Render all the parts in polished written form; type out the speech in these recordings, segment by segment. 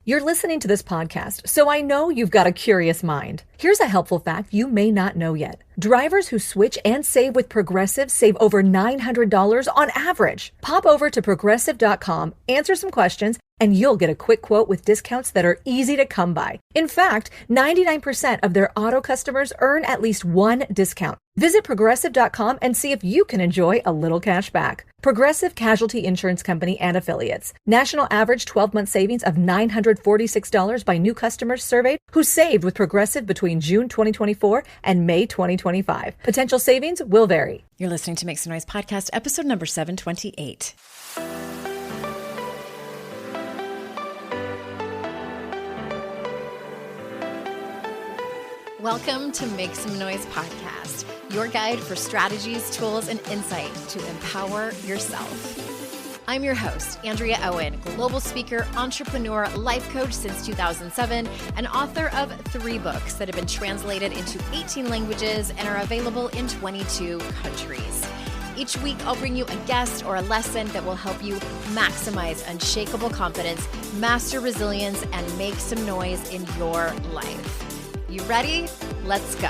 You're listening to this podcast, so I know you've got a curious mind. Here's a helpful fact you may not know yet. Drivers who switch and save with Progressive save over $900 on average. Pop over to Progressive.com, answer some questions, and you'll get a quick quote with discounts that are easy to come by. In fact, 99% of their auto customers earn at least one discount. Visit Progressive.com and see if you can enjoy a little cash back. Progressive Casualty Insurance Company and Affiliates. National average 12-month savings of $946 by new customers surveyed who saved with Progressive between June 2024 and May 2025. Potential savings will vary. You're listening to Make Some Noise podcast, episode number 728. Welcome to Make Some Noise podcast, your guide for strategies, tools, and insight to empower yourself. I'm your host, Andrea Owen, global speaker, entrepreneur, life coach since 2007, and author of 3 books that have been translated into 18 languages and are available in 22 countries. Each week, I'll bring you a guest or a lesson that will help you maximize unshakable confidence, master resilience, and make some noise in your life. You ready? Let's go.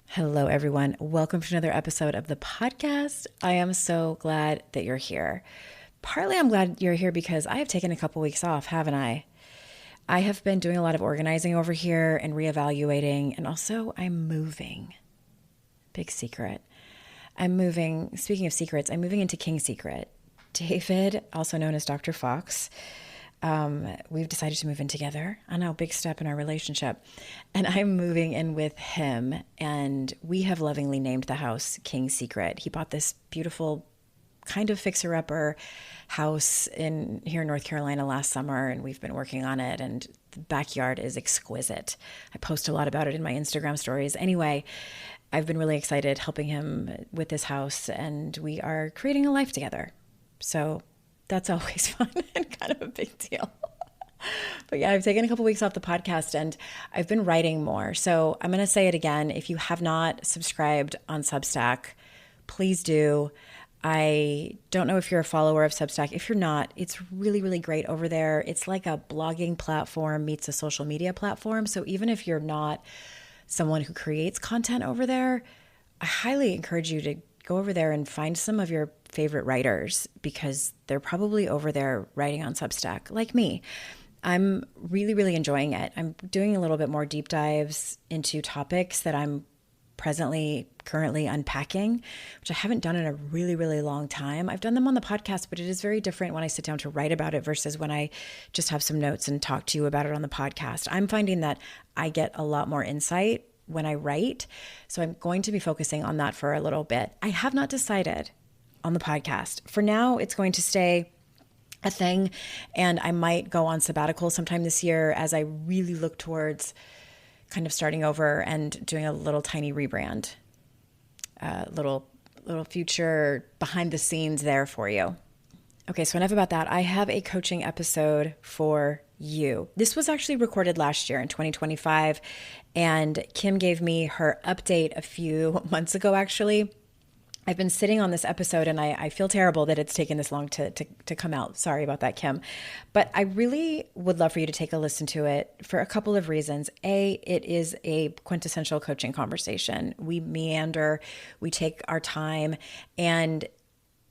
Hello, everyone. Welcome to another episode of the podcast. I am so glad that you're here. Partly I'm glad you're here because I have taken a couple weeks off, haven't I? I have been doing a lot of organizing over here and reevaluating, and also I'm moving. Big secret. I'm moving, speaking of secrets, I'm moving into King Secret. David, also known as Dr. Fox, we've decided to move in together. I know, big step in our relationship. And I'm moving in with him, and we have lovingly named the house King Secret. He bought this beautiful kind of fixer-upper house here in North Carolina last summer, and we've been working on it, and the backyard is exquisite. I post a lot about it in my Instagram stories. Anyway, I've been really excited helping him with this house, and we are creating a life together. So that's always fun and kind of a big deal. But yeah, I've taken a couple weeks off the podcast and I've been writing more. So I'm going to say it again. If you have not subscribed on Substack, please do. I don't know if you're a follower of Substack. If you're not, it's really, really great over there. It's like a blogging platform meets a social media platform. So even if you're not someone who creates content over there, I highly encourage you to go over there and find some of your favorite writers because they're probably over there writing on Substack like me. I'm really, really enjoying it. I'm doing a little bit more deep dives into topics that I'm currently unpacking, which I haven't done in a really, really long time. I've done them on the podcast, but it is very different when I sit down to write about it versus when I just have some notes and talk to you about it on the podcast. I'm finding that I get a lot more insight when I write. So I'm going to be focusing on that for a little bit. I have not decided on the podcast. For now, it's going to stay a thing, and I might go on sabbatical sometime this year as I really look towards kind of starting over and doing a little tiny rebrand, little future behind the scenes there for you. Okay, so enough about that. I have a coaching episode for you. This was actually recorded last year in 2025, and Kim gave me her update a few months ago, actually. I've been sitting on this episode, and I feel terrible that it's taken this long to come out. Sorry about that, Kim. But I really would love for you to take a listen to it for a couple of reasons. A, it is a quintessential coaching conversation. We meander, we take our time, and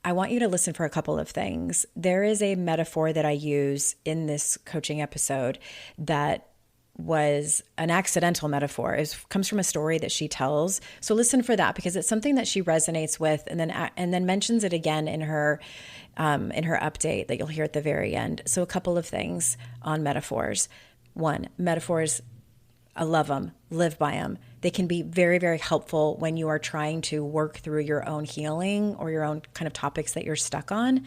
I want you to listen for a couple of things. There is a metaphor that I use in this coaching episode that was an accidental metaphor. It comes from a story that she tells. So listen for that because it's something that she resonates with, and then mentions it again in her update that you'll hear at the very end. So a couple of things on metaphors. One, metaphors, I love them, live by them. They can be very, very helpful when you are trying to work through your own healing or your own kind of topics that you're stuck on.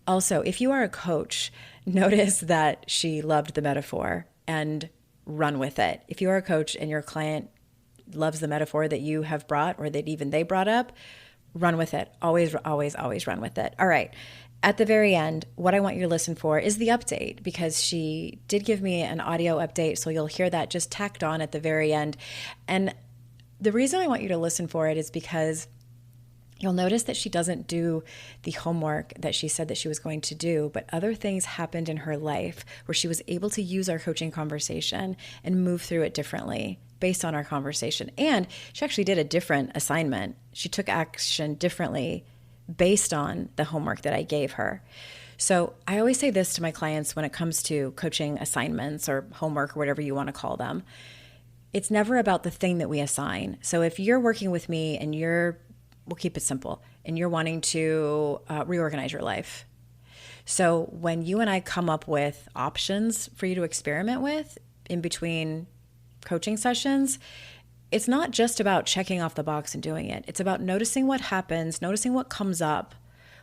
Also, if you are a coach, notice that she loved the metaphor and run with it. If you are a coach and your client loves the metaphor that you have brought or that even they brought up, run with it. Always, always, always run with it. All right. At the very end, what I want you to listen for is the update because she did give me an audio update. So you'll hear that just tacked on at the very end. And the reason I want you to listen for it is because you'll notice that she doesn't do the homework that she said that she was going to do, but other things happened in her life where she was able to use our coaching conversation and move through it differently based on our conversation. And she actually did a different assignment. She took action differently based on the homework that I gave her. So I always say this to my clients when it comes to coaching assignments or homework or whatever you want to call them. It's never about the thing that we assign. So if you're working with me and we'll keep it simple, and you're wanting to reorganize your life. So when you and I come up with options for you to experiment with in between coaching sessions, it's not just about checking off the box and doing it. It's about noticing what happens, noticing what comes up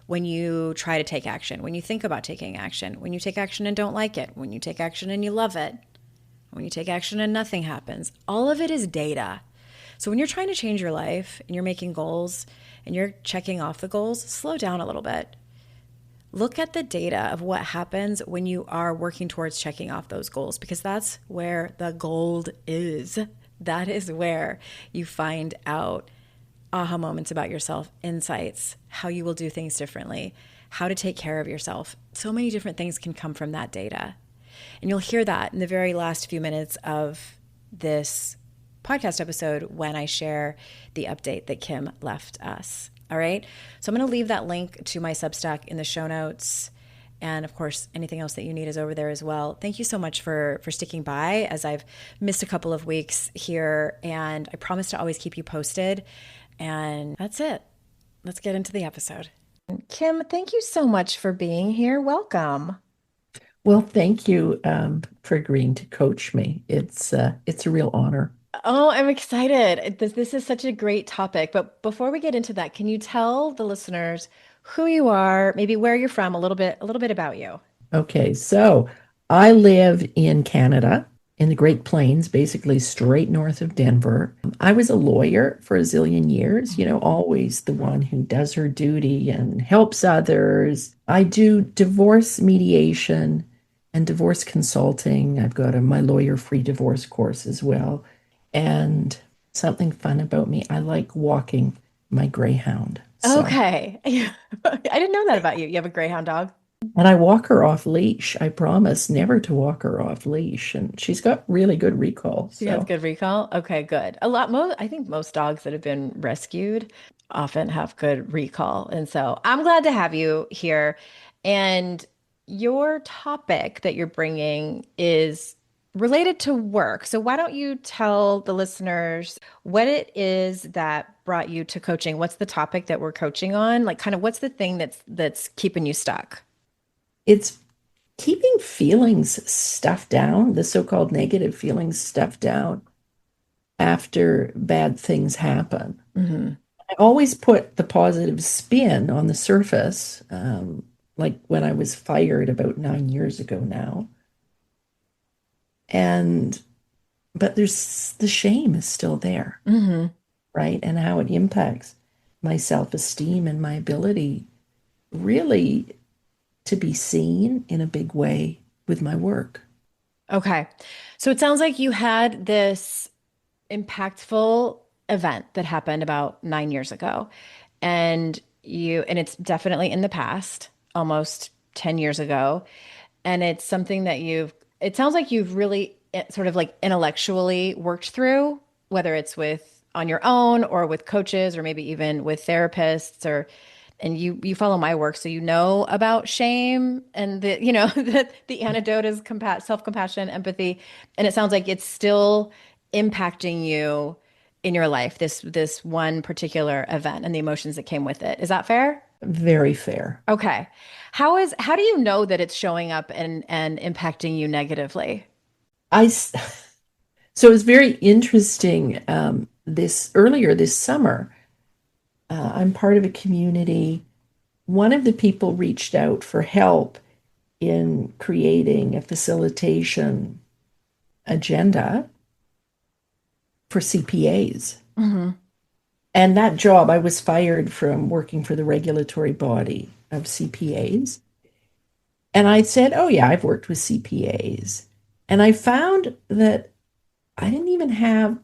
when you try to take action, when you think about taking action, when you take action and don't like it, when you take action and you love it, when you take action and nothing happens. All of it is data. So when you're trying to change your life and you're making goals and you're checking off the goals, slow down a little bit. Look at the data of what happens when you are working towards checking off those goals, because that's where the gold is. That is where you find out aha moments about yourself, insights, how you will do things differently, how to take care of yourself. So many different things can come from that data. And you'll hear that in the very last few minutes of this podcast episode when I share the update that Kim left us. All right. So I'm going to leave that link to my Substack in the show notes. And of course, anything else that you need is over there as well. Thank you so much for sticking by as I've missed a couple of weeks here. And I promise to always keep you posted. And that's it. Let's get into the episode. Kim, thank you so much for being here. Welcome. Well, thank you for agreeing to coach me. It's a real honor. Oh, I'm excited. This is such a great topic. But before we get into that, can you tell the listeners who you are, maybe where you're from, a little bit about you? Okay, so I live in Canada, in the Great Plains, basically straight north of Denver. I was a lawyer for a zillion years, always the one who does her duty and helps others. I do divorce mediation and divorce consulting. I've got my lawyer-free divorce course as well. And something fun about me, I like walking my greyhound. Okay. I didn't know that about you. You have a greyhound dog? And I walk her off leash. I promise never to walk her off leash. And she's got really good recall. She has good recall? Okay, good. I think most dogs that have been rescued often have good recall. And so I'm glad to have you here. And your topic that you're bringing is related to work. So why don't you tell the listeners what it is that brought you to coaching? What's the topic that we're coaching on? Like kind of what's the thing that's keeping you stuck? It's keeping feelings stuffed down, the so-called negative feelings stuffed down after bad things happen. Mm-hmm. I always put the positive spin on the surface, like when I was fired about 9 years ago now. But there's the shame is still there, Mm-hmm. right? And how it impacts my self-esteem and my ability really to be seen in a big way with my work. Okay. So it sounds like you had this impactful event that happened about 9 years ago. And it's definitely in the past, almost 10 years ago. And it's something that it sounds like you've really sort of like intellectually worked through, whether it's on your own or with coaches or maybe even with therapists and you follow my work, so you know about shame and the antidote is self-compassion, empathy, and it sounds like it's still impacting you in your life, this one particular event and the emotions that came with it. Is that fair? Very fair. Okay. How do you know that it's showing up and impacting you negatively? So it was very interesting. Earlier this summer, I'm part of a community. One of the people reached out for help in creating a facilitation agenda for CPAs. Mm-hmm. And that job, I was fired from working for the regulatory body of CPAs. And I said, oh yeah, I've worked with CPAs. And I found that I didn't even have,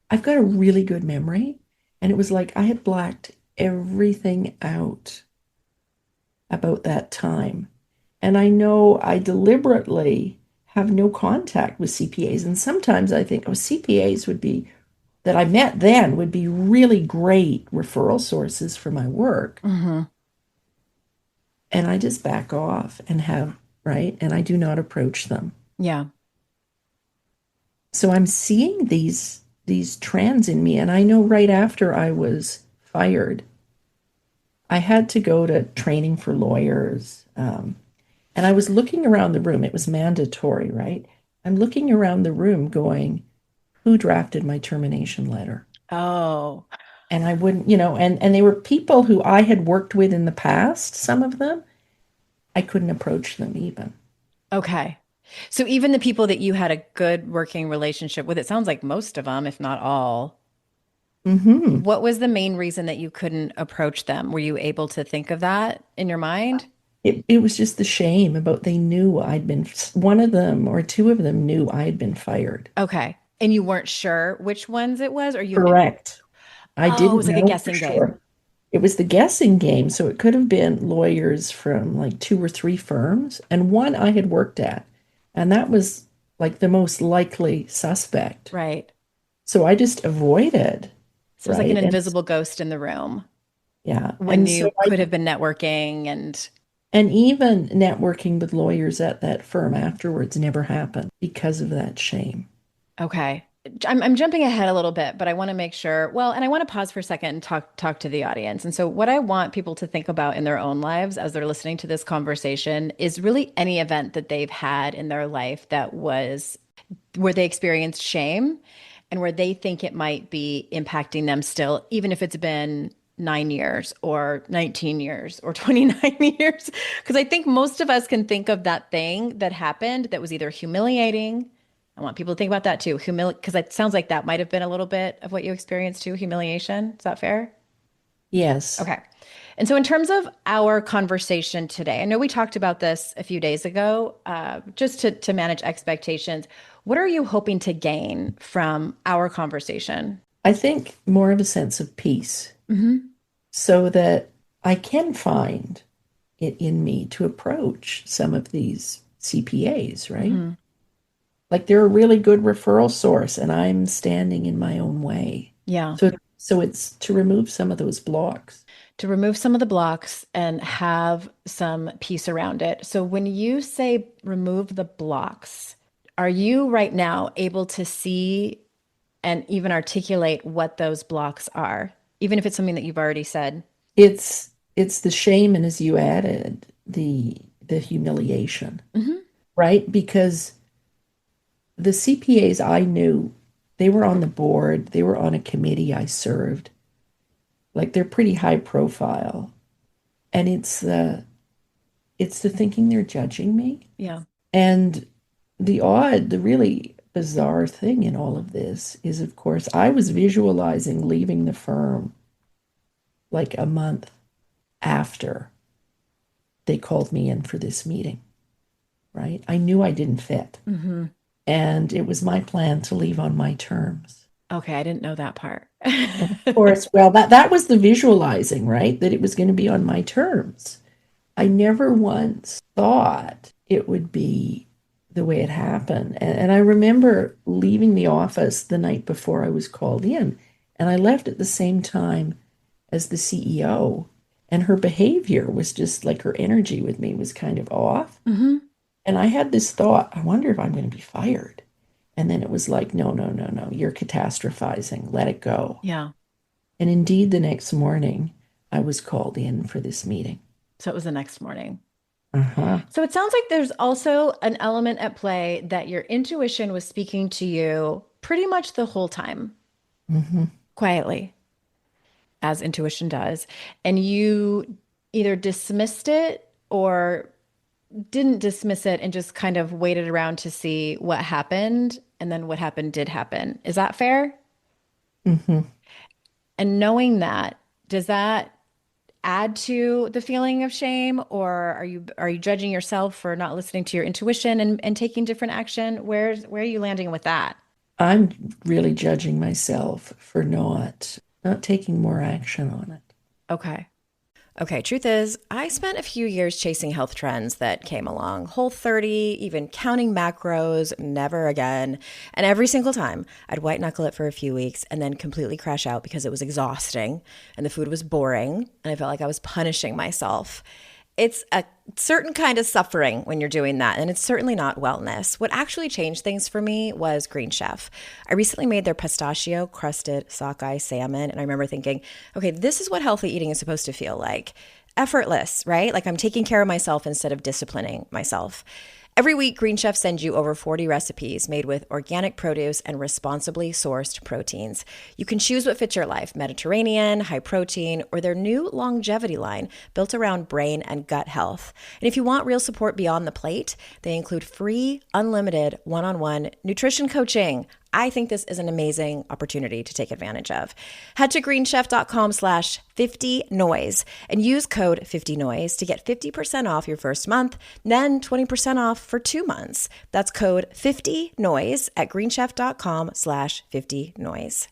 I've got a really good memory. And it was like I had blacked everything out about that time. And I know I deliberately have no contact with CPAs. And sometimes I think, oh, CPAs would be, that I met then, would be really great referral sources for my work. Hmm. And I just back off and have, right? And I do not approach them. Yeah. So I'm seeing these trends in me. And I know right after I was fired, I had to go to training for lawyers. And I was looking around the room. It was mandatory, right? I'm looking around the room going, who drafted my termination letter? Oh, And I wouldn't, and they were people who I had worked with in the past, some of them. I couldn't approach them even. okay. So even the people that you had a good working relationship with, it sounds like most of them, if not all, Hmm. what was the main reason that you couldn't approach them? Were you able to think of that in your mind? It was just the shame about they knew I'd been, one of them or two of them knew I had been fired. Okay. And you weren't sure which ones it was, or you knew? Correct. I Oh, it didn't was like a know for guessing game. sure. It was the guessing game. So it could have been lawyers from like two or three firms, and one I had worked at. And that was like the most likely suspect. Right. So I just avoided, So it was like an right? And invisible ghost in the room yeah. when And so you could have been networking and and even networking with lawyers at that firm afterwards never happened because of that shame. okay. I'm jumping ahead a little bit, but I want to make sure. Well, and I want to pause for a second and talk to the audience. And so what I want people to think about in their own lives as they're listening to this conversation is really any event that they've had in their life that was where they experienced shame and where they think it might be impacting them still, even if it's been 9 years or 19 years or 29 years. Because I think most of us can think of that thing that happened that was either humiliating. I want people to think about that too. Because it sounds like that might have been a little bit of what you experienced too, humiliation. Is that fair? Yes. Okay. And so, in terms of our conversation today, I know we talked about this a few days ago, just to manage expectations. What are you hoping to gain from our conversation? I think more of a sense of peace Hmm. so that I can find it in me to approach some of these CPAs, right? Hmm. Like they're a really good referral source and I'm standing in my own way. Yeah. So it's to remove some of those blocks. To remove some of the blocks and have some peace around it. So, when you say remove the blocks, are you right now able to see and even articulate what those blocks are, even if it's something that you've already said? It's the shame and as you added, the humiliation, Hmm. right? Because the CPAs I knew, they were on the board, they were on a committee I served. Like they're pretty high profile. And it's the thinking they're judging me. Yeah. And the really bizarre thing in all of this is, of course, I was visualizing leaving the firm like a month after they called me in for this meeting, right? I knew I didn't fit. Hmm. And it was my plan to leave on my terms. Okay, I didn't know that part. And of course, well, that was the visualizing, right? That it was going to be on my terms. I never once thought it would be the way it happened. And I remember leaving the office the night before I was called in, and I left at the same time as the CEO. And her behavior was just like her energy with me was kind of off. Hmm. And I had this thought, I wonder if I'm going to be fired. And then it was like, no, no, no, no, you're catastrophizing. Let it go. Yeah. And indeed, the next morning, I was called in for this meeting. So it was the next morning. Uh-huh. So it sounds like there's also an element at play that your intuition was speaking to you pretty much the whole time, Hmm. quietly, as intuition does. And you either dismissed it or didn't dismiss it and just kind of waited around to see what happened. And then what happened did happen. Is that fair? Hmm. And knowing that, does that add to the feeling of shame, or are you judging yourself for not listening to your intuition and taking different action? Where are you landing with that? I'm really judging myself for not taking more action on it. Okay. Okay, truth is, I spent a few years chasing health trends that came along. Whole30, even counting macros, never again. And every single time, I'd white knuckle it for a few weeks and then completely crash out because it was exhausting and the food was boring and I felt like I was punishing myself. It's a certain kind of suffering when you're doing that, and it's certainly not wellness. What actually changed things for me was Green Chef. I recently made their pistachio crusted sockeye salmon, and I remember thinking, okay, this is what healthy eating is supposed to feel like. Effortless, right? Like I'm taking care of myself instead of disciplining myself. Every week, Green Chef sends you over 40 recipes made with organic produce and responsibly sourced proteins. You can choose what fits your life, Mediterranean, high protein, or their new longevity line built around brain and gut health. And if you want real support beyond the plate, they include free, unlimited one-on-one nutrition coaching. I think this is an amazing opportunity to take advantage of. Head to greenchef.com/50noise and use code 50noise to get 50% off your first month, then 20% off for 2 months. That's code 50noise at greenchef.com/50noise.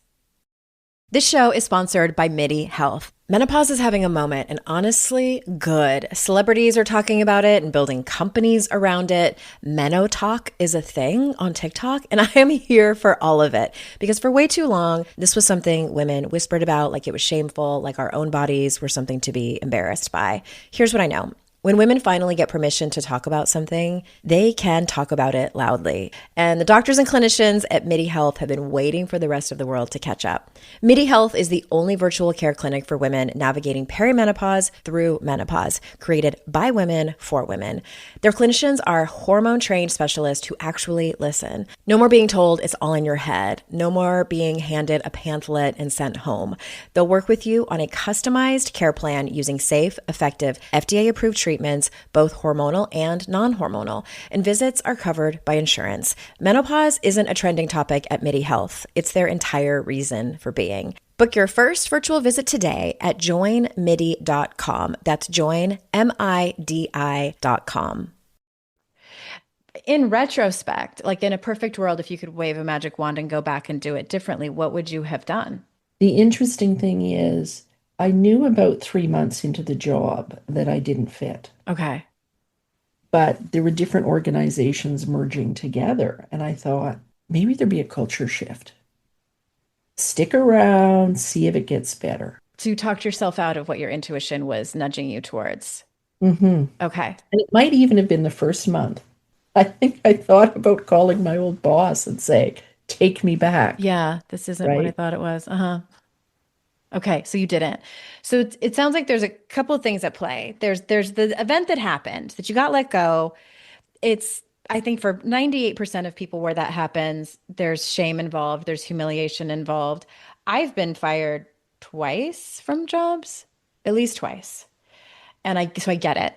This show is sponsored by MIDI Health. Menopause is having a moment, and honestly, good. Celebrities are talking about it and building companies around it. Menotalk is a thing on TikTok, and I am here for all of it because for way too long, this was something women whispered about like it was shameful, like our own bodies were something to be embarrassed by. Here's what I know. When women finally get permission to talk about something, they can talk about it loudly. And the doctors and clinicians at MIDI Health have been waiting for the rest of the world to catch up. MIDI Health is the only virtual care clinic for women navigating perimenopause through menopause, created by women for women. Their clinicians are hormone-trained specialists who actually listen. No more being told it's all in your head. No more being handed a pamphlet and sent home. They'll work with you on a customized care plan using safe, effective, FDA-approved treatments, both hormonal and non-hormonal, and visits are covered by insurance. Menopause isn't a trending topic at MIDI Health. It's their entire reason for being. Book your first virtual visit today at joinmidi.com. That's joinmidi.com. In retrospect, like in a perfect world, if you could wave a magic wand and go back and do it differently, what would you have done? The interesting thing is, I knew about 3 months into the job that I didn't fit. Okay. But there were different organizations merging together. And I thought, maybe there'd be a culture shift. Stick around, see if it gets better. So you talked yourself out of what your intuition was nudging you towards. Mm-hmm. Okay. And it might even have been the first month. I think I thought about calling my old boss and saying, take me back. Yeah, this isn't what I Right? thought it was. Okay, so you didn't. So it sounds like there's a couple of things at play. There's the event that happened that you got let go. It's I think for 98% of people where that happens, there's shame involved, there's humiliation involved. I've been fired twice from jobs, at least twice. And so I get it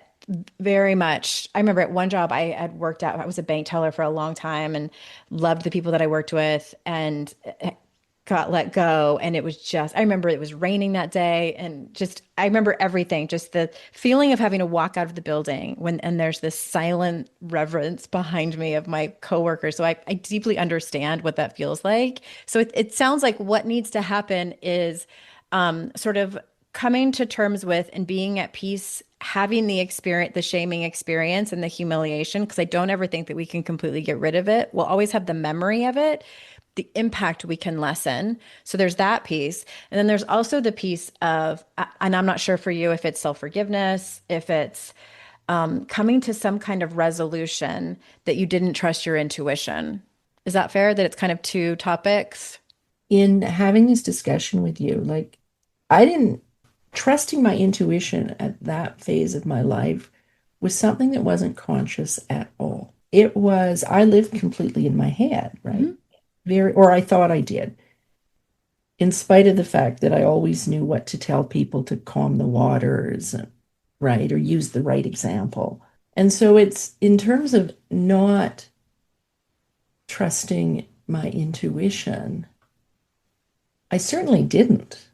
very much. I remember at one job I had worked at, I was a bank teller for a long time and loved the people that I worked with and got let go. And it was just, I remember it was raining that day and just, I remember everything, just the feeling of having to walk out of the building and there's this silent reverence behind me of my coworkers. So I deeply understand what that feels like. So it sounds like what needs to happen is sort of coming to terms with and being at peace, having the experience, the shaming experience and the humiliation, because I don't ever think that we can completely get rid of it. We'll always have the memory of it, the impact we can lessen. So there's that piece. And then there's also the piece of, and I'm not sure for you if it's self-forgiveness, if it's coming to some kind of resolution that you didn't trust your intuition. Is that fair that it's kind of two topics? In having this discussion with you, like I didn't trusting my intuition at that phase of my life was something that wasn't conscious at all. It was, I lived completely in my head, right? Mm-hmm. Or I thought I did, in spite of the fact that I always knew what to tell people to calm the waters, right? Or use the right example. And so it's in terms of not trusting my intuition, I certainly didn't.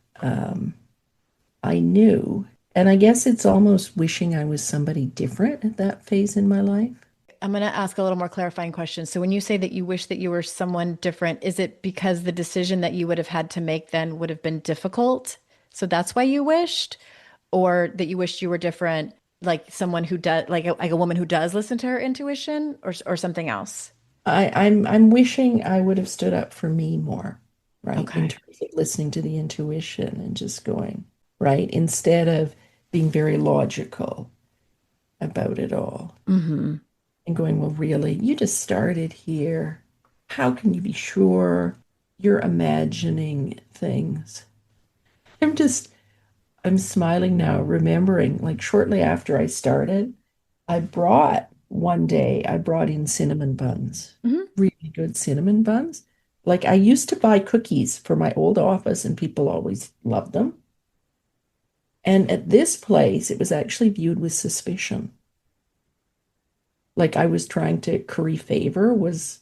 I knew. And I guess it's almost wishing I was somebody different at that phase in my life. I'm going to ask a little more clarifying question. So when you say that you wish that you were someone different, is it because the decision that you would have had to make then would have been difficult? So that's why you wished? or that you wished you were different, like someone who does, like a woman who does listen to her intuition, or something else? I'm wishing I would have stood up for me more, right? In Okay. terms of listening to the intuition and just going, right? Instead of being very logical about it all Mm-hmm. and going, well, really, you just started here. How can you be sure? You're imagining things. I'm just, I'm smiling now, remembering like shortly after I started, I brought in cinnamon buns, Hmm. really good cinnamon buns. Like I used to buy cookies for my old office and people always loved them. And at this place, it was actually viewed with suspicion. Like I was trying to curry favor, was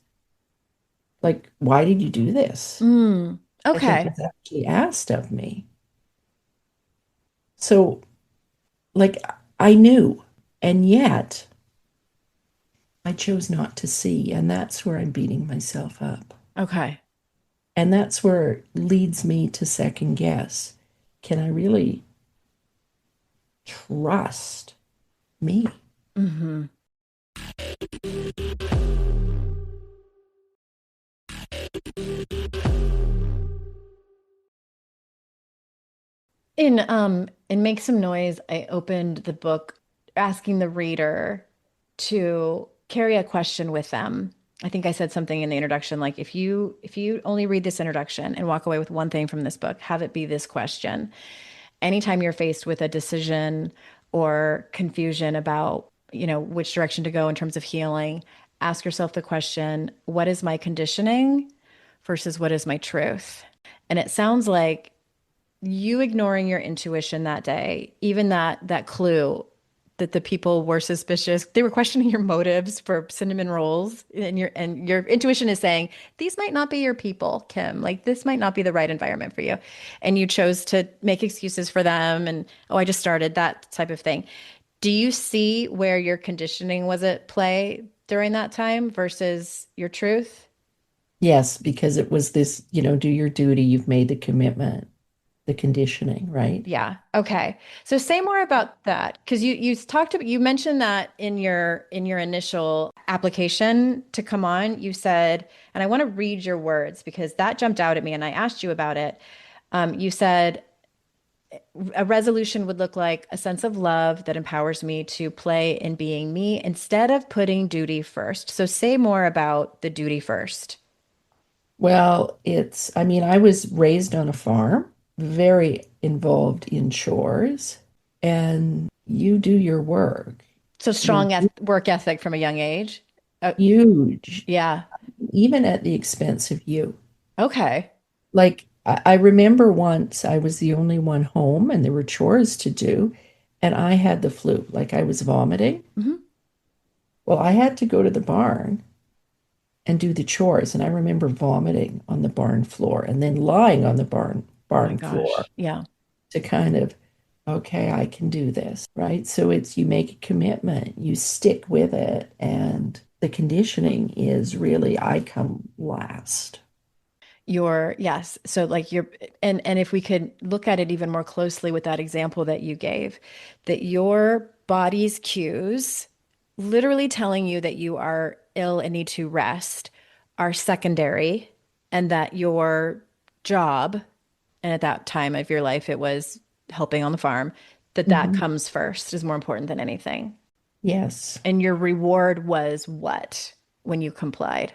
like, why did you do this? Mm. I think Okay. was actually asked of me. So, like, I knew, and yet I chose not to see. And that's where I'm beating myself up. Okay. And that's where it leads me to second guess. Can I really trust me? Mm-hmm. In Make Some Noise, I opened the book asking the reader to carry a question with them. I think I said something in the introduction like if you only read this introduction and walk away with one thing from this book, have it be this question. Anytime you're faced with a decision or confusion about, which direction to go in terms of healing, ask yourself the question, what is my conditioning versus what is my truth? And it sounds like you ignoring your intuition that day, even that clue that the people were suspicious, they were questioning your motives for cinnamon rolls, and your intuition is saying these might not be your people, Kim. Like this might not be the right environment for you, and you chose to make excuses for them, and oh, I just started that type of thing. Do you see where your conditioning was at play during that time versus your truth? Yes, because it was this, do your duty, you've made the commitment, the conditioning, right? Yeah. Okay. So say more about that because you mentioned that in your initial application to come on, you said, and I want to read your words because that jumped out at me and I asked you about it. You said a resolution would look like a sense of love that empowers me to play in being me instead of putting duty first. So say more about the duty first. Well, I mean, I was raised on a farm, very involved in chores, and you do your work. So You're strong work ethic from a young age. Uh, huge, yeah. even at the expense of you. Okay. Like, I remember once I was the only one home and there were chores to do, and I had the flu, like I was vomiting. Mhm. Well, I had to go to the barn and do the chores, and I remember vomiting on the barn floor and then lying on the Oh my barn floor gosh. Yeah. to kind of, okay, I can do this, right? So it's you make a commitment, you stick with it, and the conditioning is really I come last. Yes. So like and if we could look at it even more closely with that example that you gave, that your body's cues literally telling you that you are ill and need to rest are secondary, and that your job, and at that time of your life it was helping on the farm, that Mhm. comes first is more important than anything. Yes, And your reward was what when you complied?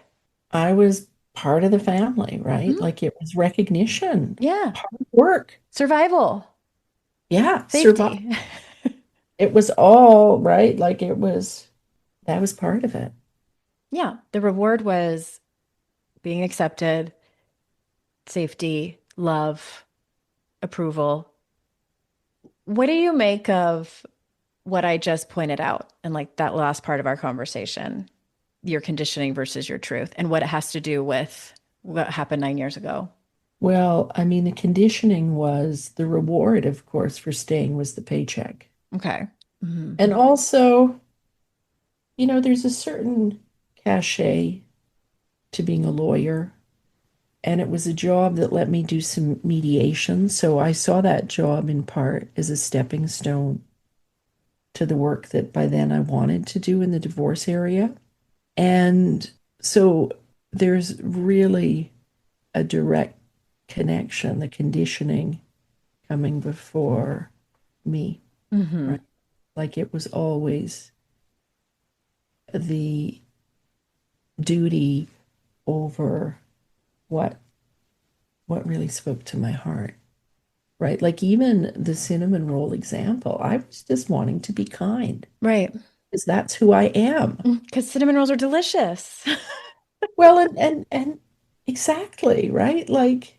I was part of the family, right? Mhm. Like it was recognition, Yeah. hard work. Survival, Yeah, survive. safety. It was all right. That was part of it. Yeah, the reward was being accepted, safety, love, approval. What do you make of what I just pointed out and like that last part of our conversation, your conditioning versus your truth, and what it has to do with what happened 9 years ago? Well, I mean, the conditioning was the reward, of course, for staying was the paycheck. Okay. Mhm. And also, there's a certain cachet to being a lawyer. And it was a job that let me do some mediation. So I saw that job in part as a stepping stone to the work that by then I wanted to do in the divorce area. And so there's really a direct connection, the conditioning coming before me, Hmm. right? Like it was always the duty over what what really spoke to my heart, right? Like even the cinnamon roll example, I was just wanting to be kind Right. because that's who I am. Because cinnamon rolls are delicious. Well, and exactly, right? Like,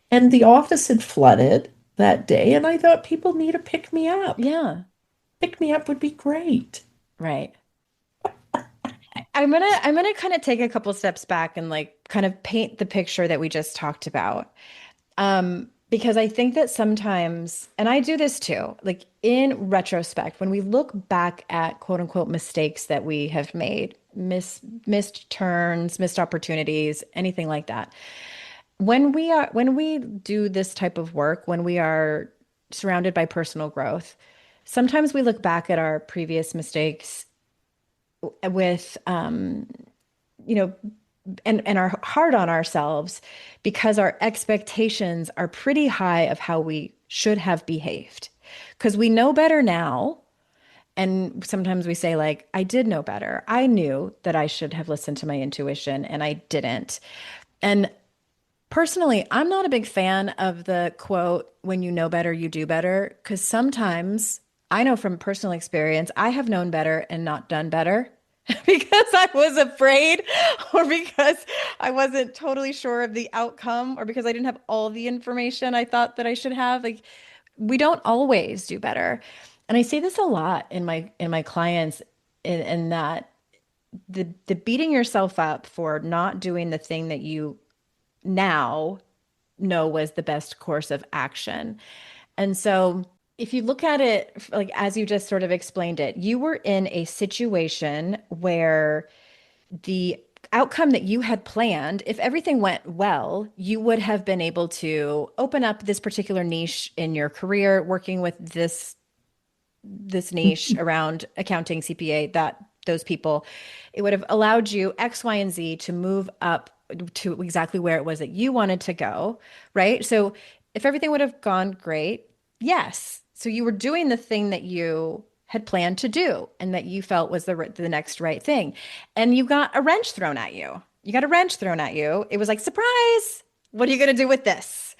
and the office had flooded that day, and I thought people need to pick me up. Yeah. Pick me up would be great. Right. I'm gonna kind of take a couple steps back and like kind of paint the picture that we just talked about. Because I think that sometimes, and I do this too, like in retrospect, when we look back at quote unquote mistakes that we have made, missed turns, missed opportunities, anything like that. When we do this type of work, when we are surrounded by personal growth, sometimes we look back at our previous mistakes with you know, and are hard on ourselves because our expectations are pretty high of how we should have behaved. Because we know better now. And sometimes we say, like, I did know better. I knew that I should have listened to my intuition and I didn't. And personally, I'm not a big fan of the quote, when you know better, you do better. Because sometimes I know from personal experience, I have known better and not done better because I was afraid or because I wasn't totally sure of the outcome or because I didn't have all the information I thought that I should have. Like, we don't always do better. And I see this a lot in my clients in that the beating yourself up for not doing the thing that you now know was the best course of action. And so if you look at it like as you just sort of explained it, you were in a situation where the outcome that you had planned, if everything went well, you would have been able to open up this particular niche in your career, working with this niche around accounting, CPA, that those people. It would have allowed you X, Y, and Z to move up to exactly where it was that you wanted to go, right? So if everything would have gone great, yes. So you were doing the thing that you had planned to do and that you felt was the next right thing. And you got a wrench thrown at you. You got a wrench thrown at you. It was like, surprise. What are you going to do with this?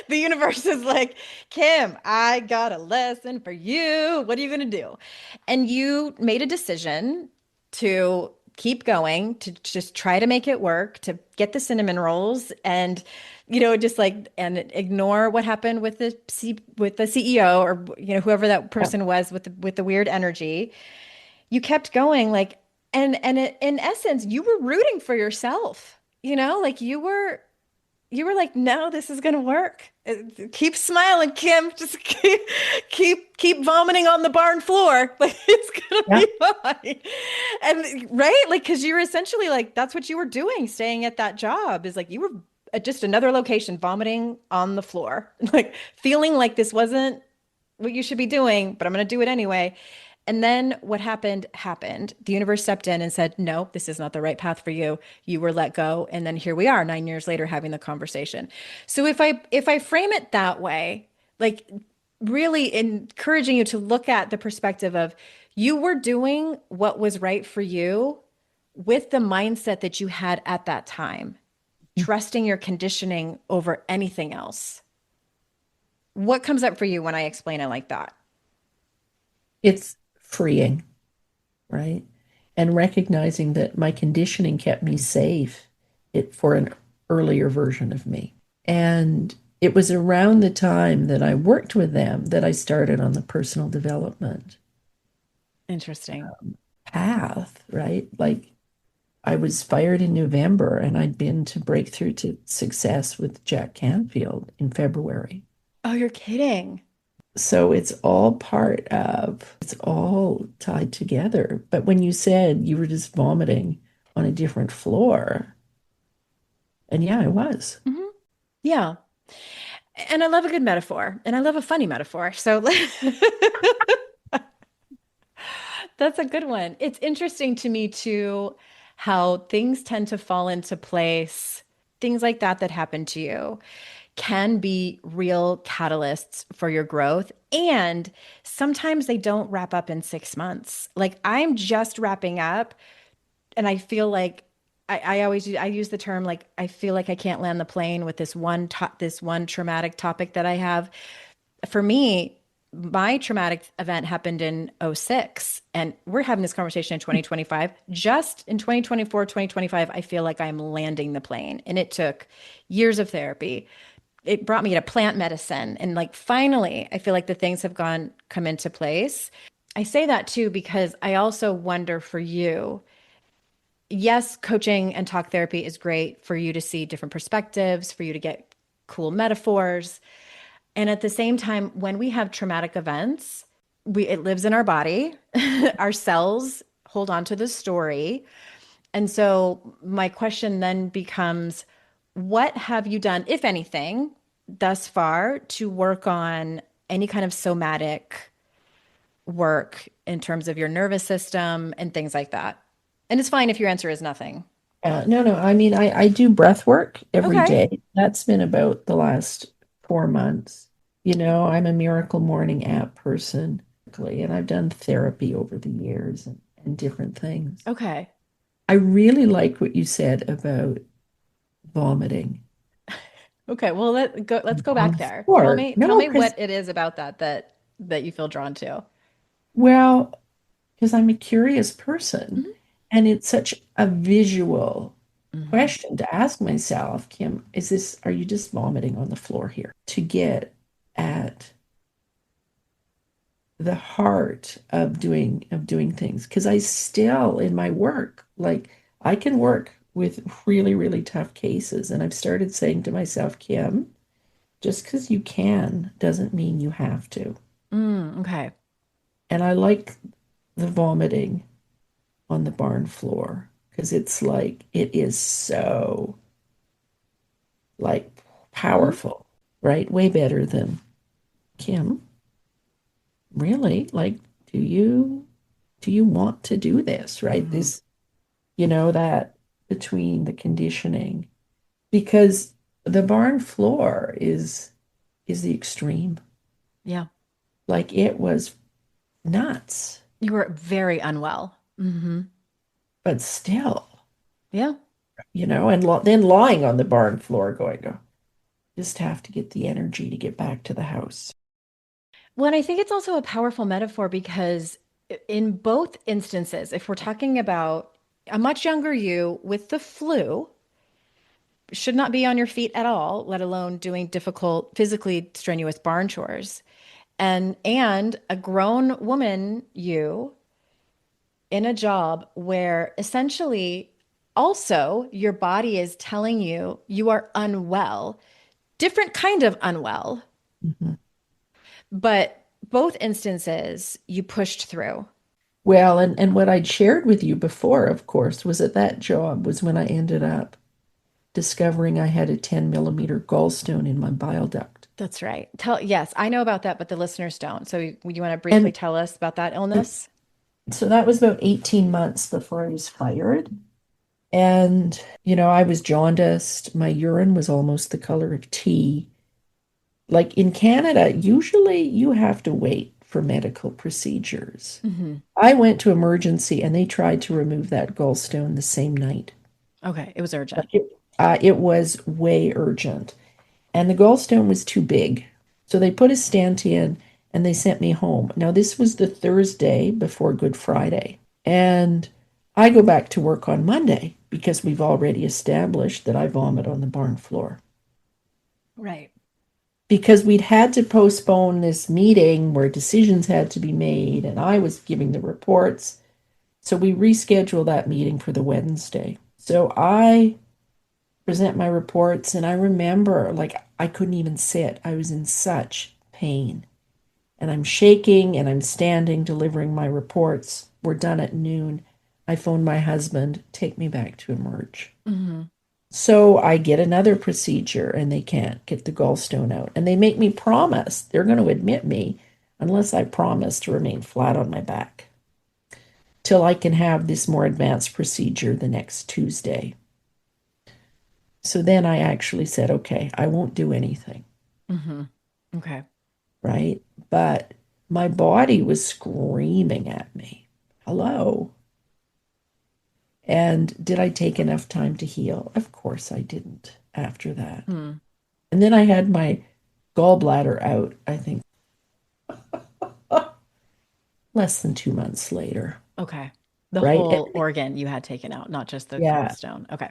The universe is like, Kim, I got a lesson for you. What are you going to do? And you made a decision to keep going, to just try to make it work, to get the cinnamon rolls and just like and ignore what happened with with the CEO or whoever that Yeah. person was with the weird energy. You kept going like in essence, you were rooting for yourself. Like you were like, no, this is gonna work. Keep smiling, Kim. Just keep vomiting on the barn floor. Like it's gonna Yeah. be fine. And right, like because you're essentially like that's what you were doing, staying at that job is like you were at just another location, vomiting on the floor, like feeling like this wasn't what you should be doing, but I'm gonna do it anyway. And then what happened happened. The universe stepped in and said, "No, this is not the right path for you. You were let go." And then here we are 9 years later having the conversation. So if I frame it that way, like really encouraging you to look at the perspective of you were doing what was right for you with the mindset that you had at that time, trusting your conditioning over anything else. What comes up for you when I explain it like that? It's freeing, right? And recognizing that my conditioning kept me safe for an earlier version of me. And it was around the time that I worked with them that I started on the personal development Interesting. path, right? Like I was fired in November and I'd been to Breakthrough to Success with Jack Canfield in February. Oh, you're kidding. So it's all tied together. But when you said you were just vomiting on a different floor, And yeah, I was. Hmm. Yeah. And I love a good metaphor and I love a funny metaphor. So that's a good one. It's interesting to me too, how things tend to fall into place. Things like that happen to you can be real catalysts for your growth. And sometimes they don't wrap up in 6 months. Like I'm just wrapping up, and I feel like I use the term like I feel like I can't land the plane with this one traumatic topic that I have. For me, my traumatic event happened in '06, and we're having this conversation in 2025. Just in 2024, 2025, I feel like I'm landing the plane, and it took years of therapy. It brought me to plant medicine, and like finally I feel like the things have gone come into place. I say that too because I also wonder for you, yes, coaching and talk therapy is great for you to see different perspectives, for you to get cool metaphors. And at the same time, when we have traumatic events, it lives in our body. Our cells hold on to the story. And so my question then becomes, what have you done, if anything, thus far to work on any kind of somatic work in terms of your nervous system and things like that? And it's fine if your answer is nothing. No, no. I mean, I do breath work every Okay. day. That's been about the last 4 months. I'm a Miracle Morning app person, and I've done therapy over the years and different things. Okay. I really like what you said about vomiting Okay. Well, let's go on back the there. floor. Tell No, me because, what it is about that you feel drawn to. well, because I'm a curious person, Mhm. and it's such a visual Mhm. question to ask myself, Kim, are you just vomiting on the floor here? To get at the heart of doing things. Because I still in my work, like I can work with really, really tough cases. And I've started saying to myself, Kim, just because you can doesn't mean you have to. Okay. And I like the vomiting on the barn floor because it's like it is so like Mhm. powerful, right? Way better than Kim. Really? Like, do you want to do this, right? Mhm. That between the conditioning, because the barn floor is the extreme. Yeah. Like it was nuts, You were very unwell. but still, Yeah. and then lying on the barn floor going, oh, just have to get the energy to get back to the house. Well, and I think it's also a powerful metaphor because in both instances, if we're talking about a much younger you with the flu, should not be on your feet at all, let alone doing difficult, physically strenuous barn chores. And a grown woman, you in a job where essentially also your body is telling you you are unwell, different kind of unwell, Mhm. but both instances you pushed through. Well, and what I'd shared with you before, of course, was that job was when I ended up discovering I had a 10 millimeter gallstone in my bile duct. That's right. Yes, I know about that, but the listeners don't. So you want to briefly And tell us about that illness? so that was about 18 months before I was fired. And, I was jaundiced. My urine was almost the color of tea. Like in Canada, usually you have to wait for medical procedures. Hmm. I went to emergency and they tried to remove that gallstone the same night. Okay, it was urgent. Like it was way urgent. And the gallstone was too big. So they put a stent in and they sent me home. Now, this was the Thursday before Good Friday. And I go back to work on Monday because we've already established that I vomit on the barn floor. Right. Because we'd had to postpone this meeting where decisions had to be made and I was giving the reports. So we rescheduled that meeting for the Wednesday. So I present my reports and I remember like I couldn't even sit. I was in such pain. And I'm shaking and I'm standing delivering my reports. We're done at noon. I phoned my husband, take me back to Emerge. Hmm. So I get another procedure and they can't get the gallstone out. And they make me promise they're going to admit me unless I promise to remain flat on my back till I can have this more advanced procedure the next Tuesday. So then I actually said, okay, I won't do anything, Mm-hmm. Okay. right? But my body was screaming at me, hello. And did I take enough time to heal? Of course I didn't after that. Hmm. And then I had my gallbladder out, I think, less than 2 months later, Okay. The right? whole organ you had taken out, not just the Yeah. gallstone. Okay.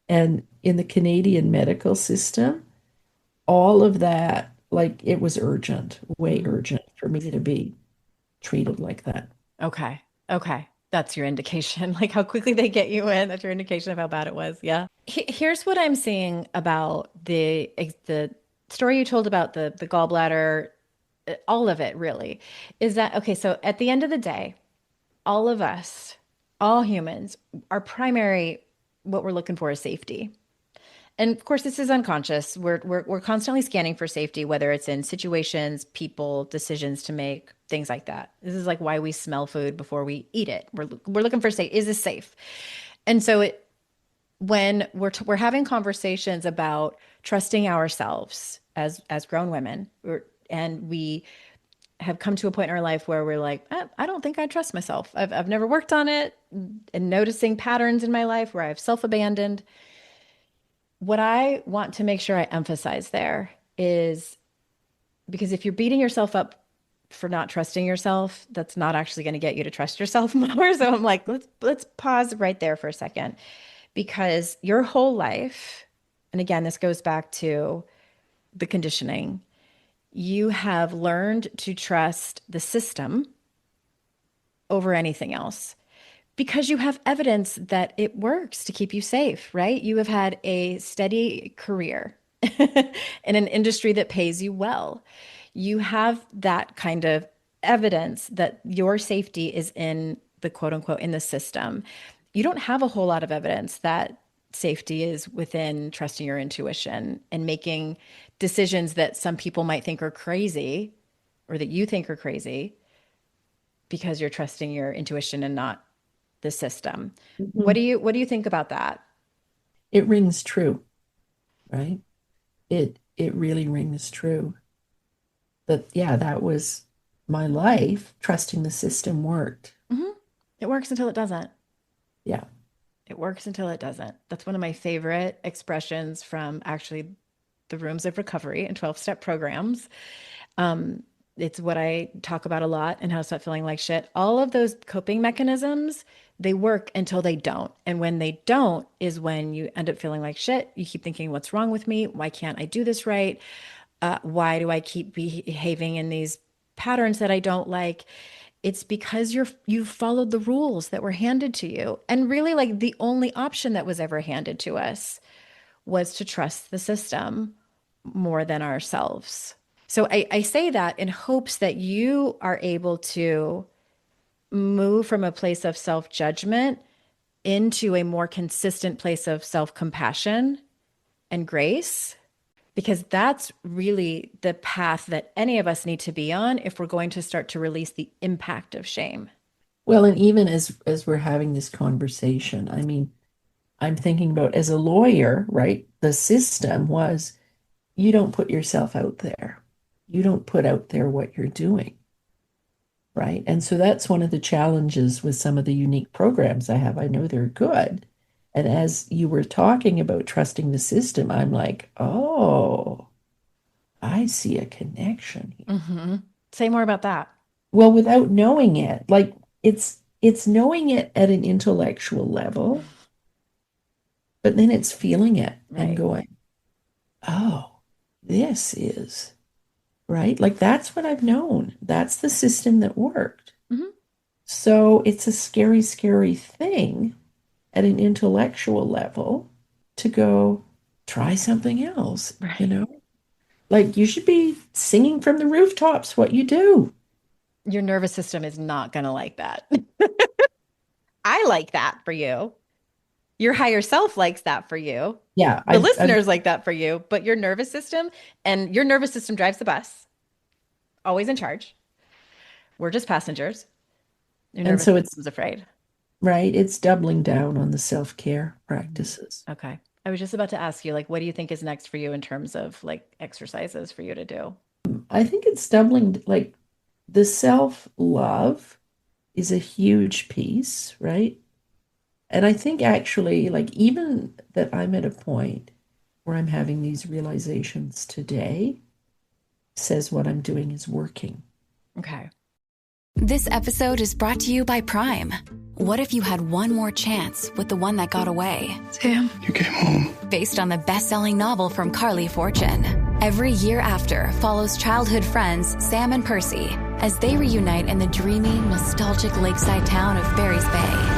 And in the Canadian medical system, all of that, like it was urgent, way Mhm. urgent for me to be treated like that. Okay. Okay. That's your indication. Like how quickly they get you in. That's your indication of how bad it was. Yeah. Here's what I'm seeing about the story you told about the gallbladder, all of it really, is that okay, so at the end of the day, all of us, all humans, our primary what we're looking for is safety. And of course, this is unconscious. We're constantly scanning for safety, whether it's in situations, people, decisions to make, things like that. This is like why we smell food before we eat it. We're looking for safe. Is this safe? And so when we're having conversations about trusting ourselves as grown women, and we have come to a point in our life where we're like, I don't think I trust myself. I've never worked on it, and noticing patterns in my life where I've self-abandoned. What I want to make sure I emphasize there is because if you're beating yourself up for not trusting yourself, that's not actually going to get you to trust yourself more. So I'm like, let's pause right there for a second because your whole life, and again, this goes back to the conditioning, you have learned to trust the system over anything else because you have evidence that it works to keep you safe, right? You have had a steady career in an industry that pays you well. You have that kind of evidence that your safety is in the quote unquote in the system. You don't have a whole lot of evidence that safety is within trusting your intuition and making decisions that some people might think are crazy or that you think are crazy because you're trusting your intuition and not the system. Mhm. What do you think about that? It rings true, right? It really rings true. That yeah, that was my life. Trusting the system worked. Hmm. It works until it doesn't. Yeah. It works until it doesn't. That's one of my favorite expressions from actually the rooms of recovery and 12-step programs. Um, it's what I talk about a lot and how to stop feeling like shit. All of those coping mechanisms, they work until they don't. And when they don't is when you end up feeling like shit. You keep thinking, what's wrong with me? Why can't I do this right? Why do I keep behaving in these patterns that I don't like? It's because you've followed the rules that were handed to you. And really like the only option that was ever handed to us was to trust the system more than ourselves. So I say that in hopes that you are able to move from a place of self-judgment into a more consistent place of self-compassion and grace, because that's really the path that any of us need to be on if we're going to start to release the impact of shame. Well, and even as we're having this conversation, I mean, I'm thinking about as a lawyer, right? The system was you don't put yourself out there. You don't put out there what you're doing, right? And so that's one of the challenges with some of the unique programs I have. I know they're good. And as you were talking about trusting the system, I'm like, oh, I see a connection here. Mm-hmm. Say more about that. Well, without knowing it, like it's knowing it at an intellectual level, but then it's feeling it and Right. going, oh, this is right. Like that's what I've known. That's the system that worked. Mm-hmm. So it's a scary, scary thing at an intellectual level to go try something else, you Right. know? Like you should be singing from the rooftops what you do. Your nervous system is not going to like that. I like that for you. Your higher self likes that for you. Yeah, The I've listeners like that for you, but your nervous system drives the bus, always in charge. We're just passengers. Your and nervous so it's system's afraid. right, it's doubling down on the self-care Mhm. practices. Okay. I was just about to ask you, like, what do you think is next for you in terms of like exercises for you to do? I think it's doubling, like the self-love is a huge piece, right? And I think actually, like, even that I'm at a point where I'm having these realizations today says what I'm doing is working. Okay. This episode is brought to you by Prime. What if you had one more chance with the one that got away? Sam, you came home. Based on the best-selling novel from Carly Fortune. Every year after follows childhood friends Sam and Percy as they reunite in the dreamy, nostalgic lakeside town of Barry's Bay.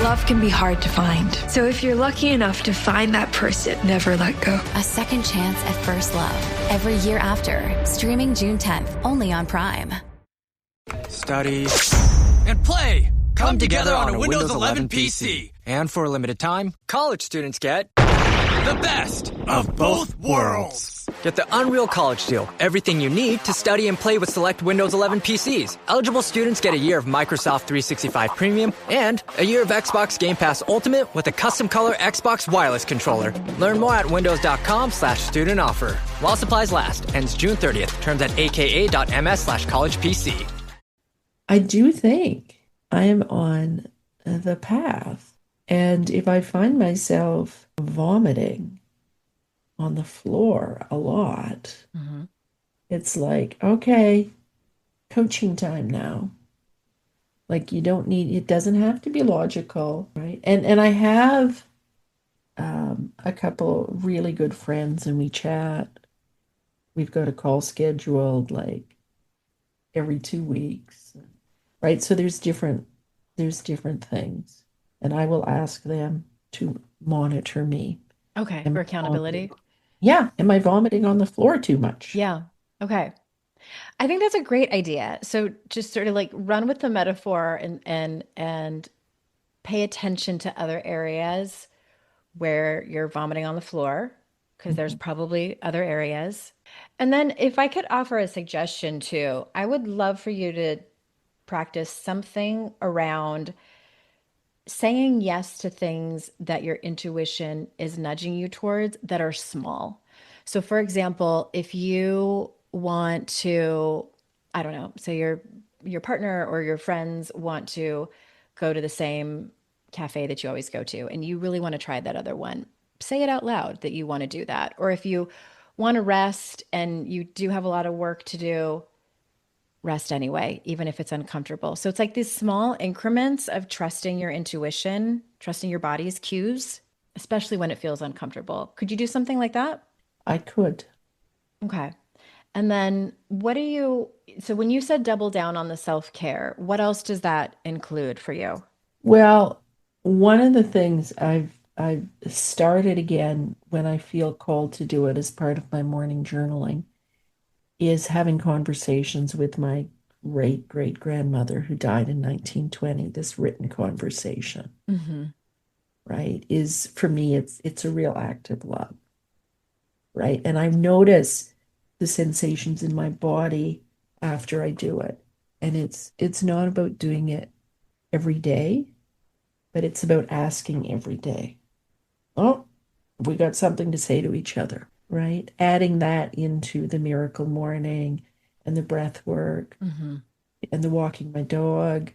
Love can be hard to find. So if you're lucky enough to find that person, never let go. A second chance at first love. Every year after. Streaming June 10th, only on Prime. Study and play come together on a Windows 11 PC. And for a limited time, college students get the best of both worlds. Get the Unreal College Deal. Everything you need to study and play with select Windows 11 PCs. Eligible students get a year of Microsoft 365 Premium and a year of Xbox Game Pass Ultimate with a custom color Xbox wireless controller. Learn more at windows.com/student offer. While supplies last. Ends June 30th. Terms at aka.ms/collegepc. I do think I am on the path. And if I find myself vomiting on the floor a lot, it's like, okay, coaching time now. Like you don't need, it doesn't have to be logical, right? And I have a couple really good friends and we chat. We've got a call scheduled like every 2 weeks, right? So there's different things. And I will ask them to monitor me. Okay. Am For I accountability. vomiting? Yeah. Am I vomiting on the floor too much? Yeah. Okay. I think that's a great idea. So just sort of like run with the metaphor and pay attention to other areas where you're vomiting on the floor, because there's probably other areas. And then if I could offer a suggestion too, I would love for you to practice something around saying yes to things that your intuition is nudging you towards that are small. So for example, if you want to, I don't know, say your partner or your friends want to go to the same cafe that you always go to and you really want to try that other one, say it out loud that you want to do that. Or if you want to rest and you do have a lot of work to do, rest anyway, even if it's uncomfortable. So it's like these small increments of trusting your intuition, trusting your body's cues, especially when it feels uncomfortable. Could you do something like that? I could. Okay. And then so when you said double down on the self-care, what else does that include for you? Well, one of the things I've started again when I feel called to do it as part of my morning journaling is having conversations with my great grandmother who died in 1920. This written conversation, right, is for me, it's a real act of love, right? And I notice the sensations in my body after I do it. And it's not about doing it every day, but it's about asking every day, oh, we got something to say to each other, right? Adding that into the miracle morning and the breath work and the walking my dog.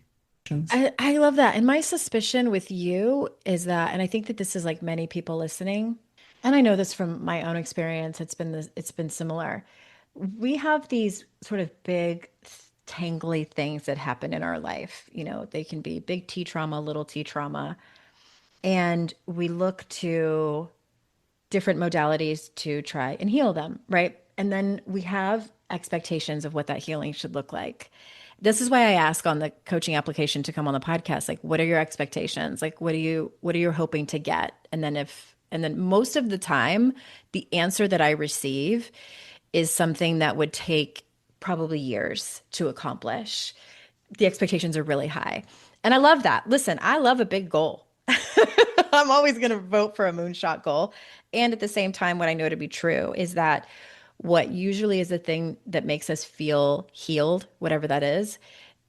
I love that. And my suspicion with you is that, and I think that this is like many people listening, and I know this from my own experience, it's been similar. We have these sort of big, tangly things that happen in our life. You know, they can be big T trauma, little T trauma. And we look to different modalities to try and heal them, right? And then we have expectations of what that healing should look like. This is why I ask on the coaching application to come on the podcast, like, what are your expectations? Like, what are you hoping to get? And then most of the time, the answer that I receive is something that would take probably years to accomplish. The expectations are really high. And I love that. Listen, I love a big goal. I'm always going to vote for a moonshot goal. And at the same time, what I know to be true is that what usually is the thing that makes us feel healed, whatever that is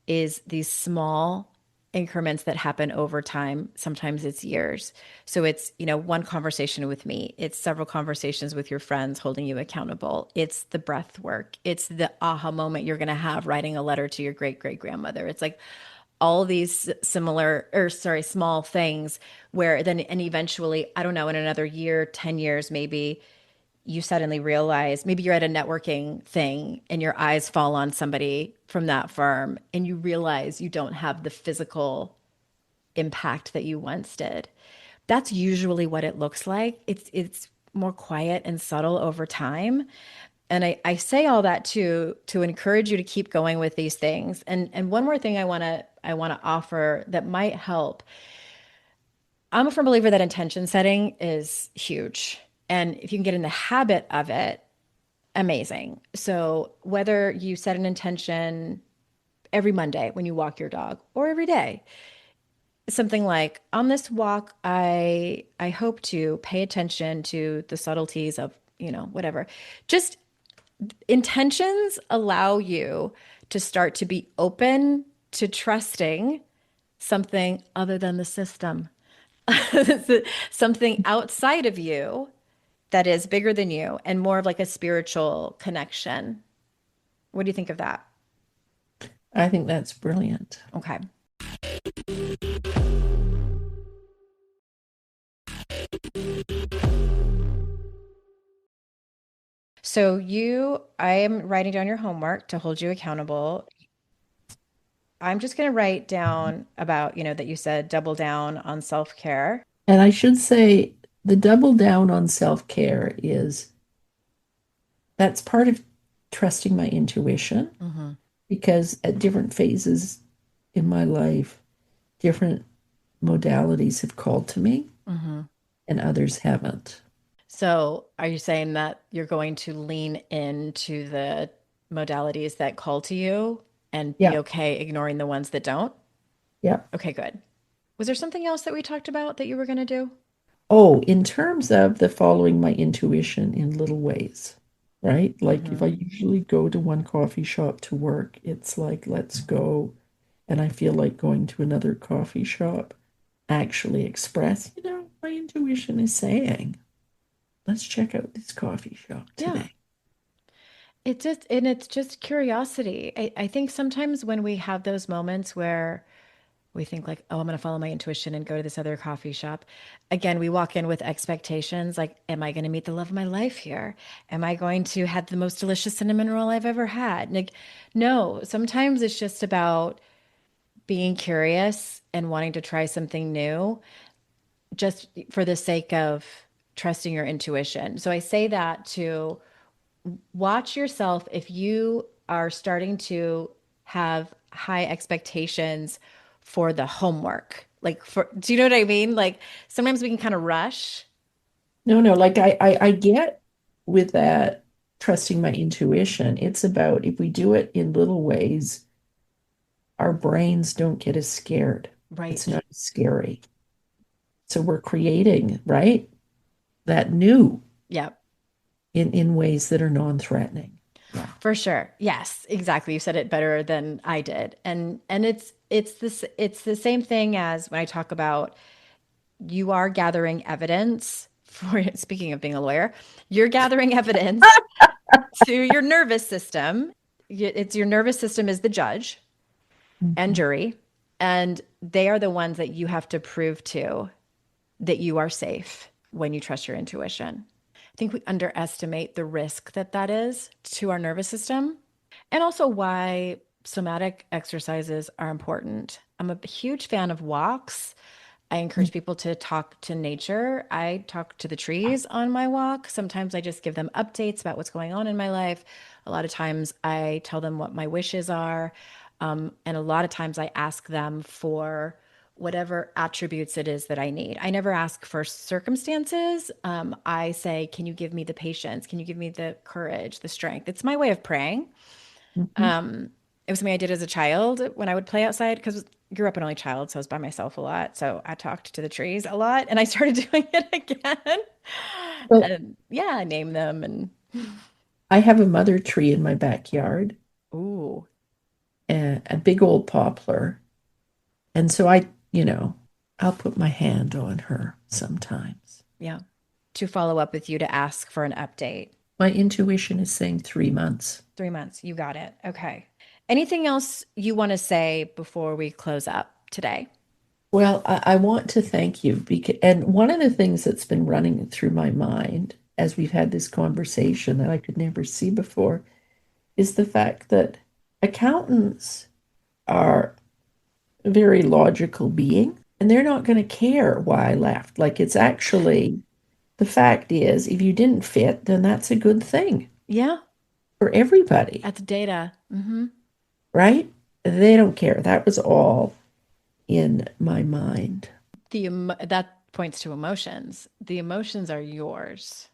these small increments that happen over time. Sometimes it's years. So it's, one conversation with me. It's several conversations with your friends holding you accountable. It's the breath work. It's the aha moment you're going to have writing a letter to your great great grandmother. It's like all these small things where then, and eventually, I don't know, in another year, 10 years, maybe you suddenly realize maybe you're at a networking thing and your eyes fall on somebody from that firm and you realize you don't have the physical impact that you once did. That's usually what it looks like. It's more quiet and subtle over time. And I say all that to encourage you to keep going with these things. And one more thing I want to offer that might help. I'm a firm believer that intention setting is huge. And if you can get in the habit of it, amazing. So whether you set an intention every Monday when you walk your dog or every day, something like on this walk, I hope to pay attention to the subtleties of, whatever. Just intentions allow you to start to be open to trusting something other than the system, something outside of you that is bigger than you and more of like a spiritual connection. What do you think of that? I think that's brilliant. Okay. So I am writing down your homework to hold you accountable. I'm just going to write down about, that you said double down on self-care. And I should say the double down on self-care that's part of trusting my intuition because at different phases in my life, different modalities have called to me and others haven't. So are you saying that you're going to lean into the modalities that call to you and be okay ignoring the ones that don't? Yeah. Okay, good. Was there something else that we talked about that you were going to do? Oh, in terms of the following my intuition in little ways, right? Like if I usually go to one coffee shop to work, it's like, let's go. And I feel like going to another coffee shop, actually express, my intuition is saying, let's check out this coffee shop today. It's just curiosity. I think sometimes when we have those moments where we think like, oh, I'm going to follow my intuition and go to this other coffee shop. Again, we walk in with expectations like, am I going to meet the love of my life here? Am I going to have the most delicious cinnamon roll I've ever had? Like, no, sometimes it's just about being curious and wanting to try something new just for the sake of trusting your intuition. So I say that to watch yourself if you are starting to have high expectations for the homework. Do you know what I mean? Like sometimes we can kind of rush. No, like I get with that trusting my intuition. It's about if we do it in little ways, our brains don't get as scared. Right. It's not as scary. So we're creating, right? That new. Yeah. In ways that are non-threatening. Yeah. For sure. Yes, exactly. You said it better than I did. And it's the same thing as when I talk about you are gathering evidence for, speaking of being a lawyer, you're gathering evidence to your nervous system. It's your nervous system is the judge and jury, and they are the ones that you have to prove to that you are safe when you trust your intuition. I think we underestimate the risk that is to our nervous system, and also why somatic exercises are important. I'm a huge fan of walks. I encourage people to talk to nature. I talk to the trees on my walk. Sometimes I just give them updates about what's going on in my life. A lot of times I tell them what my wishes are. And a lot of times I ask them for whatever attributes it is that I need. I never ask for circumstances. I say, can you give me the patience? Can you give me the courage, the strength? It's my way of praying. It was something I did as a child when I would play outside because grew up an only child, so I was by myself a lot. So I talked to the trees a lot, and I started doing it again. Well, And yeah, I named them and I have a mother tree in my backyard, ooh, a big old poplar. And so I'll put my hand on her sometimes. yeah. To follow up with you to ask for an update. My intuition is saying 3 months. 3 months. You got it. Okay. Anything else you want to say before we close up today? Well, I want to thank you and one of the things that's been running through my mind as we've had this conversation that I could never see before is the fact that accountants are a very logical being and they're not going to care why I left. Like it's actually the fact is, if you didn't fit, then that's a good thing Yeah. for everybody, That's data. right? They don't care. That was all in my mind. That points to emotions. The emotions are yours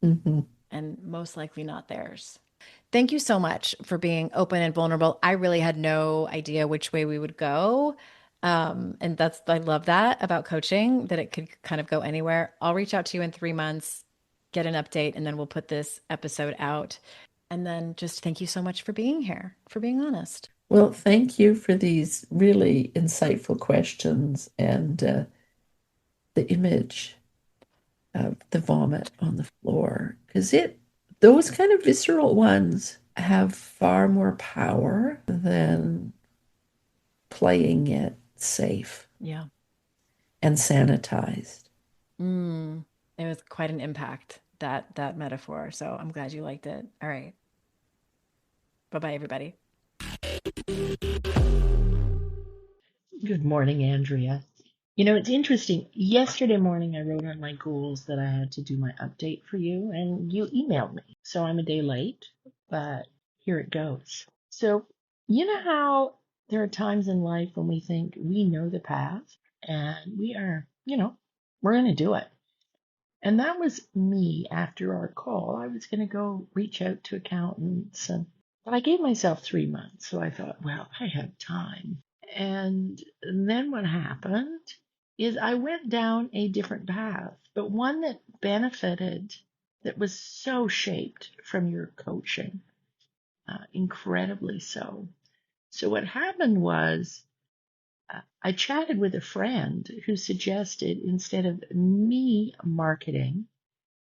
Hmm. and most likely not theirs. Thank you so much for being open and vulnerable. I really had no idea which way we would go. And I love that about coaching, that it could kind of go anywhere. I'll reach out to you in 3 months, get an update, and then we'll put this episode out. And then just thank you so much for being here, for being honest. Well, thank you for these really insightful questions and the image of the vomit on the floor, because those kind of visceral ones have far more power than playing it safe Yeah. and sanitized. It was quite an impact, that metaphor. So I'm glad you liked it. All right. Bye-bye, everybody. Good morning, Andrea. It's interesting. Yesterday morning, I wrote on my goals that I had to do my update for you, and you emailed me. So I'm a day late, but here it goes. So, you know how there are times in life when we think we know the path and we're going to do it. And that was me after our call. I was going to go reach out to accountants, but I gave myself 3 months. So I thought, well, I have time. And then what happened is I went down a different path, but one that benefited, that was so shaped from your coaching, incredibly so. So what happened was I chatted with a friend who suggested instead of me marketing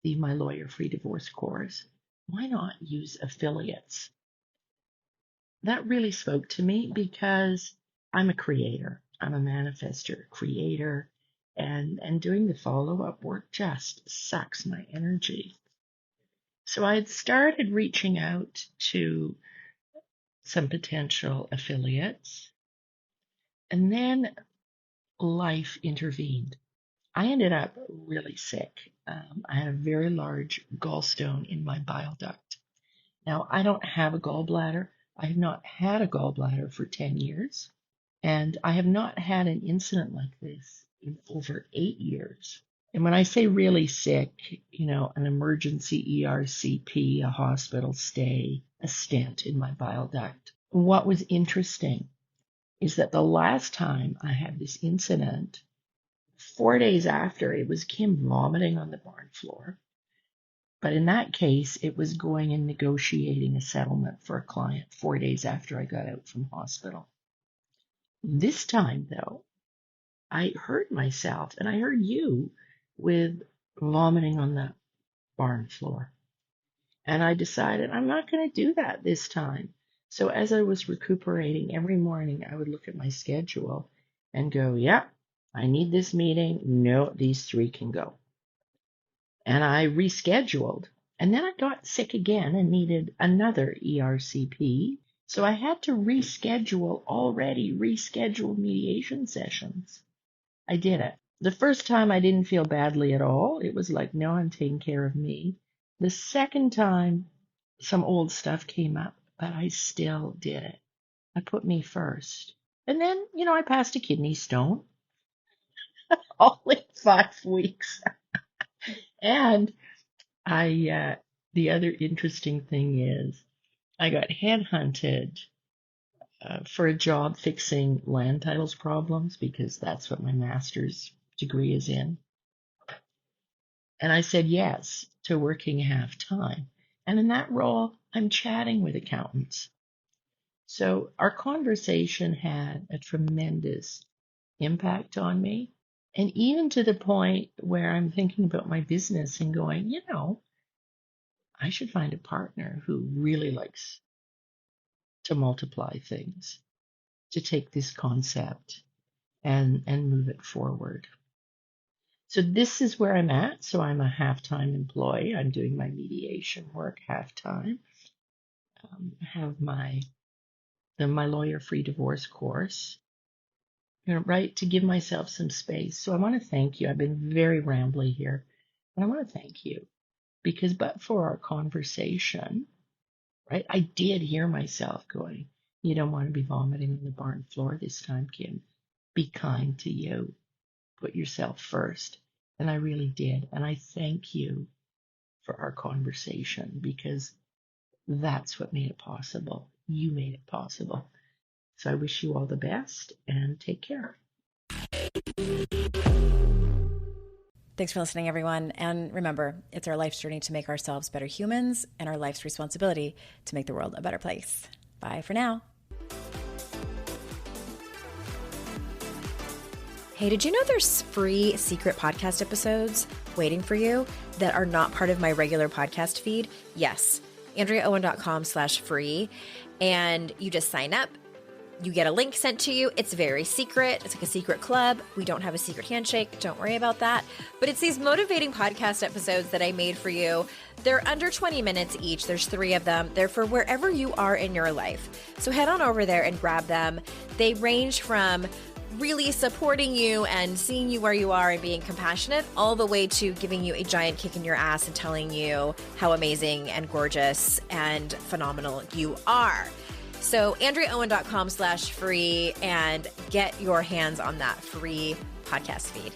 My Lawyer Free Divorce course, why not use affiliates? That really spoke to me because I'm a creator. I'm a manifester, creator, and doing the follow-up work just sucks my energy. So I had started reaching out to some potential affiliates, and then life intervened. I ended up really sick. I had a very large gallstone in my bile duct. Now, I don't have a gallbladder. I have not had a gallbladder for 10 years. And I have not had an incident like this in over 8 years. And when I say really sick, an emergency ERCP, a hospital stay, a stent in my bile duct. What was interesting is that the last time I had this incident, 4 days after, it was Kim vomiting on the barn floor. But in that case, it was going and negotiating a settlement for a client 4 days after I got out from hospital. This time, though, I heard myself and I heard you with vomiting on the barn floor. And I decided I'm not going to do that this time. So as I was recuperating every morning, I would look at my schedule and go, yeah, I need this meeting. No, these three can go. And I rescheduled. And then I got sick again and needed another ERCP. So I had to already rescheduled mediation sessions. I did it. The first time I didn't feel badly at all. It was like, no, I'm taking care of me. The second time, some old stuff came up, but I still did it. I put me first. And then, I passed a kidney stone all in 5 weeks. And the other interesting thing is I got headhunted for a job fixing land titles problems because that's what my master's degree is in. And I said yes to working half time. And in that role, I'm chatting with accountants. So our conversation had a tremendous impact on me. And even to the point where I'm thinking about my business and going, I should find a partner who really likes to multiply things, to take this concept and move it forward. So this is where I'm at. So I'm a half-time employee. I'm doing my mediation work half-time. I have my lawyer-free divorce course, right, to give myself some space. So I want to thank you. I've been very rambly here, but I want to thank you because but for our conversation, right, I did hear myself going, you don't want to be vomiting on the barn floor this time, Kim. Be kind to you. Put yourself first. And I really did. And I thank you for our conversation because that's what made it possible. You made it possible. So I wish you all the best and take care. Thanks for listening, everyone. And remember, it's our life's journey to make ourselves better humans and our life's responsibility to make the world a better place. Bye for now. Hey, did you know there's free secret podcast episodes waiting for you that are not part of my regular podcast feed? Yes, AndreaOwen.com/free. And you just sign up. You get a link sent to you. It's very secret. It's like a secret club. We don't have a secret handshake. Don't worry about that. But it's these motivating podcast episodes that I made for you. They're under 20 minutes each. There's 3 of them. They're for wherever you are in your life. So head on over there and grab them. They range from really supporting you and seeing you where you are and being compassionate, all the way to giving you a giant kick in your ass and telling you how amazing and gorgeous and phenomenal you are. So AndreaOwen.com/free and get your hands on that free podcast feed.